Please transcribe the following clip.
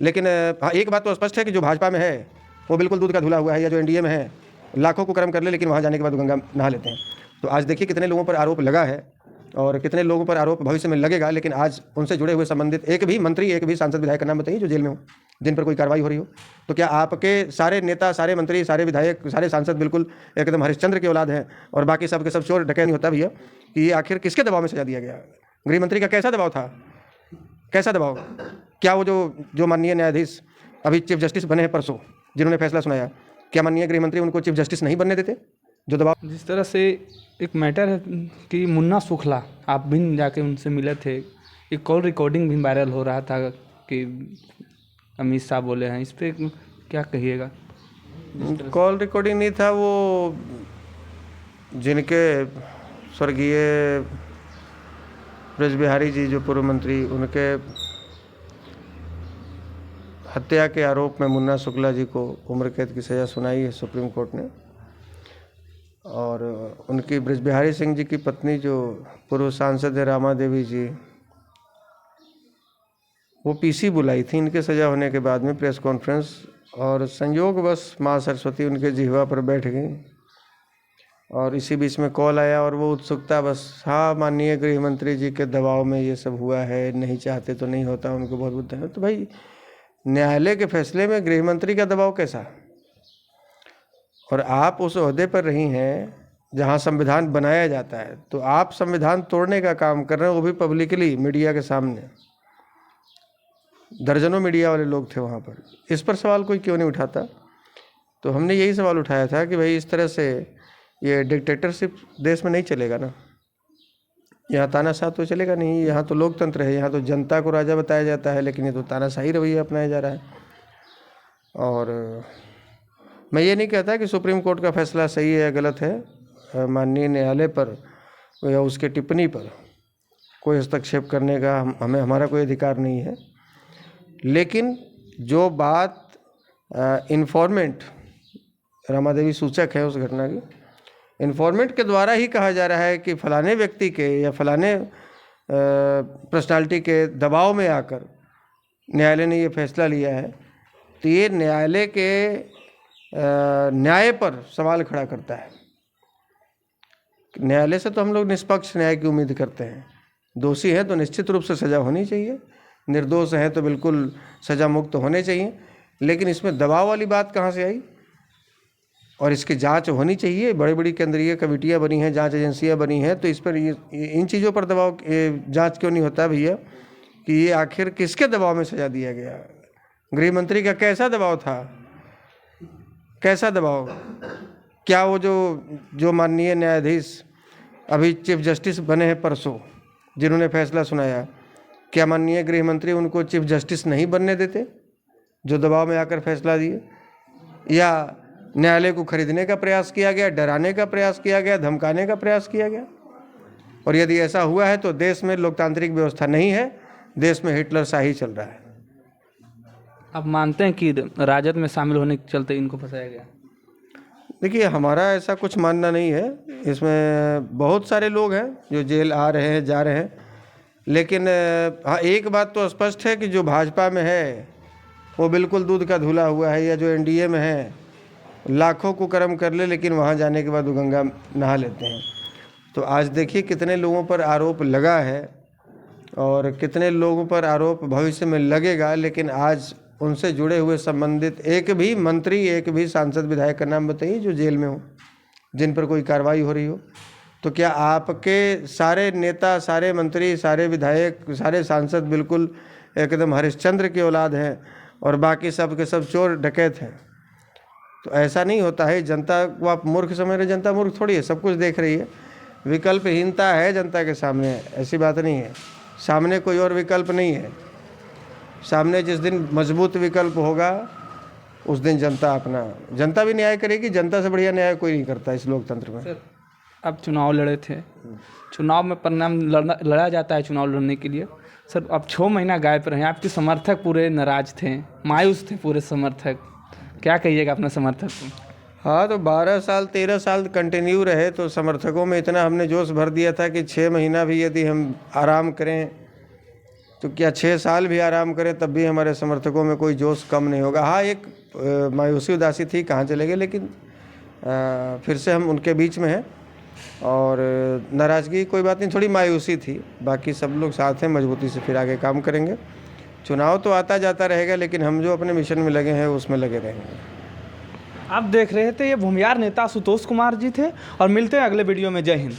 लेकिन हाँ, एक बात तो स्पष्ट है कि जो भाजपा में है वो बिल्कुल दूध का धुला हुआ है, या जो एनडीए में है लाखों को कर्म कर ले लेकिन वहाँ जाने के बाद गंगा नहा लेते हैं। तो आज देखिए कितने लोगों पर आरोप लगा है और कितने लोगों पर आरोप भविष्य में लगेगा, लेकिन आज उनसे जुड़े हुए संबंधित एक भी मंत्री, एक भी सांसद, विधायक का नाम बताइए जो जेल में हो, जिन पर कोई कार्रवाई हो रही हो। तो क्या आपके सारे नेता, सारे मंत्री, सारे विधायक, सारे सांसद बिल्कुल एकदम हरिश्चंद्र की औलाद हैं और बाकी सब के सब चोर डकैत? नहीं होता भैया कि ये आखिर किसके दबाव में सजा दिया गया? गृह मंत्री का कैसा दबाव था? कैसा दबाव? क्या वो जो माननीय न्यायाधीश अभी चीफ जस्टिस बने हैं परसों, जिन्होंने फैसला सुनाया, क्या माननीय गृह मंत्री उनको चीफ जस्टिस नहीं बनने देते? जो दबाव जिस तरह से एक मैटर है कि मुन्ना शुक्ला, आप भी जाके उनसे मिले थे, एक कॉल रिकॉर्डिंग भी वायरल हो रहा था कि अमित शाह बोले हैं, इस पर क्या कहिएगा? कॉल रिकॉर्डिंग नहीं था, वो जिनके स्वर्गीय ब्रज बिहारी जी जो पूर्व मंत्री, उनके हत्या के आरोप में मुन्ना शुक्ला जी को उम्र कैद की सज़ा सुनाई है सुप्रीम कोर्ट ने। और उनकी ब्रज बिहारी सिंह जी की पत्नी जो पूर्व सांसद है रामा देवी जी, वो पीसी बुलाई थी इनके सज़ा होने के बाद में प्रेस कॉन्फ्रेंस, और संयोगवश माँ सरस्वती उनके जिह्वा पर बैठ गई और इसी बीच में कॉल आया और वो उत्सुकता बस, हाँ माननीय गृह मंत्री जी के दबाव में ये सब हुआ है, नहीं चाहते तो नहीं होता, उनको बहुत बहुत धन्यवाद। तो भाई न्यायालय के फैसले में गृह मंत्री का दबाव कैसा? और आप उस ओहदे पर रही हैं जहां संविधान बनाया जाता है, तो आप संविधान तोड़ने का काम कर रहे हैं, वो भी पब्लिकली मीडिया के सामने। दर्जनों मीडिया वाले लोग थे वहां पर, इस पर सवाल कोई क्यों नहीं उठाता? तो हमने यही सवाल उठाया था कि भाई इस तरह से ये डिक्टेटरशिप देश में नहीं चलेगा ना। यहाँ तानाशाह तो चलेगा नहीं, यहाँ तो लोकतंत्र है, यहाँ तो जनता को राजा बताया जाता है, लेकिन ये तो तानाशाही रवैया अपनाया जा रहा है। और मैं ये नहीं कहता कि सुप्रीम कोर्ट का फैसला सही है या गलत है, माननीय न्यायालय पर या उसके टिप्पणी पर कोई हस्तक्षेप करने का हमारा कोई अधिकार नहीं है। लेकिन जो बात इन्फॉर्मेंट, रामा देवी सूचक है उस घटना की, इन्फॉर्मेंट के द्वारा ही कहा जा रहा है कि फलाने व्यक्ति के या फलाने पर्सनालिटी के दबाव में आकर न्यायालय ने ये फैसला लिया है, तो ये न्यायालय के न्याय पर सवाल खड़ा करता है। न्यायालय से तो हम लोग निष्पक्ष न्याय की उम्मीद करते हैं। दोषी हैं तो निश्चित रूप से सज़ा होनी चाहिए, निर्दोष हैं तो बिल्कुल सज़ा मुक्त होने चाहिए, लेकिन इसमें दबाव वाली बात कहाँ से आई? और इसकी जांच होनी चाहिए। बड़ी बड़ी केंद्रीय कमेटियां बनी हैं, जांच एजेंसियां बनी हैं, तो इस पर इन चीज़ों पर दबाव जांच क्यों नहीं होता भैया कि ये आखिर किसके दबाव में सजा दिया गया? गृह मंत्री का कैसा दबाव था? कैसा दबाव? क्या वो जो माननीय न्यायाधीश अभी चीफ जस्टिस बने हैं परसों, जिन्होंने फैसला सुनाया, क्या माननीय गृह मंत्री उनको चीफ जस्टिस नहीं बनने देते जो दबाव में आकर फैसला दिए? या न्यायालय को खरीदने का प्रयास किया गया, डराने का प्रयास किया गया, धमकाने का प्रयास किया गया? और यदि ऐसा हुआ है तो देश में लोकतांत्रिक व्यवस्था नहीं है, देश में हिटलर शाही चल रहा है। आप मानते हैं कि राजद में शामिल होने के चलते इनको फंसाया गया? देखिए, हमारा ऐसा कुछ मानना नहीं है। इसमें बहुत सारे लोग हैं जो जेल आ रहे हैं, जा रहे हैं, लेकिन हाँ, एक बात तो स्पष्ट है कि जो भाजपा में है वो बिल्कुल दूध का धुला हुआ है, या जो एनडीए में है लाखों को कर्म कर ले लेकिन वहाँ जाने के बाद वो गंगा नहा लेते हैं। तो आज देखिए कितने लोगों पर आरोप लगा है और कितने लोगों पर आरोप भविष्य में लगेगा, लेकिन आज उनसे जुड़े हुए संबंधित एक भी मंत्री, एक भी सांसद, विधायक का नाम बताइए जो जेल में हो, जिन पर कोई कार्रवाई हो रही हो। तो क्या आपके सारे नेता, सारे मंत्री, सारे विधायक, सारे सांसद बिल्कुल एकदम हरिश्चंद्र की औलाद हैं और बाकी सब के सब चोर डकैत हैं? तो ऐसा नहीं होता है। जनता को आप मूर्ख समझ रहे, जनता मूर्ख थोड़ी है, सब कुछ देख रही है। विकल्पहीनता है जनता के सामने, ऐसी बात नहीं है। सामने कोई और विकल्प नहीं है। सामने जिस दिन मजबूत विकल्प होगा उस दिन जनता भी न्याय करेगी। जनता से बढ़िया न्याय कोई नहीं करता इस लोकतंत्र में। सर, आप चुनाव लड़े थे, चुनाव में परिणाम लड़ा जाता है चुनाव लड़ने के लिए। सर, अब 6 महीना गायब रहे, आपके समर्थक पूरे नाराज थे, मायूस थे पूरे समर्थक, क्या कहिएगा अपने समर्थक को? हाँ, तो 12 साल 13 साल कंटिन्यू रहे तो समर्थकों में इतना हमने जोश भर दिया था कि 6 महीना भी यदि हम आराम करें तो क्या 6 साल भी आराम करें तब भी हमारे समर्थकों में कोई जोश कम नहीं होगा। हाँ, एक मायूसी उदासी थी, कहाँ चले गए, लेकिन फिर से हम उनके बीच में हैं और नाराज़गी कोई बात नहीं, थोड़ी मायूसी थी, बाकी सब लोग साथ हैं, मजबूती से फिर आगे काम करेंगे। चुनाव तो आता जाता रहेगा, लेकिन हम जो अपने मिशन में लगे हैं उसमें लगे रहेंगे। आप देख रहे थे, ये भूमियार नेता आशुतोष कुमार जी थे और मिलते हैं अगले वीडियो में। जय हिंद।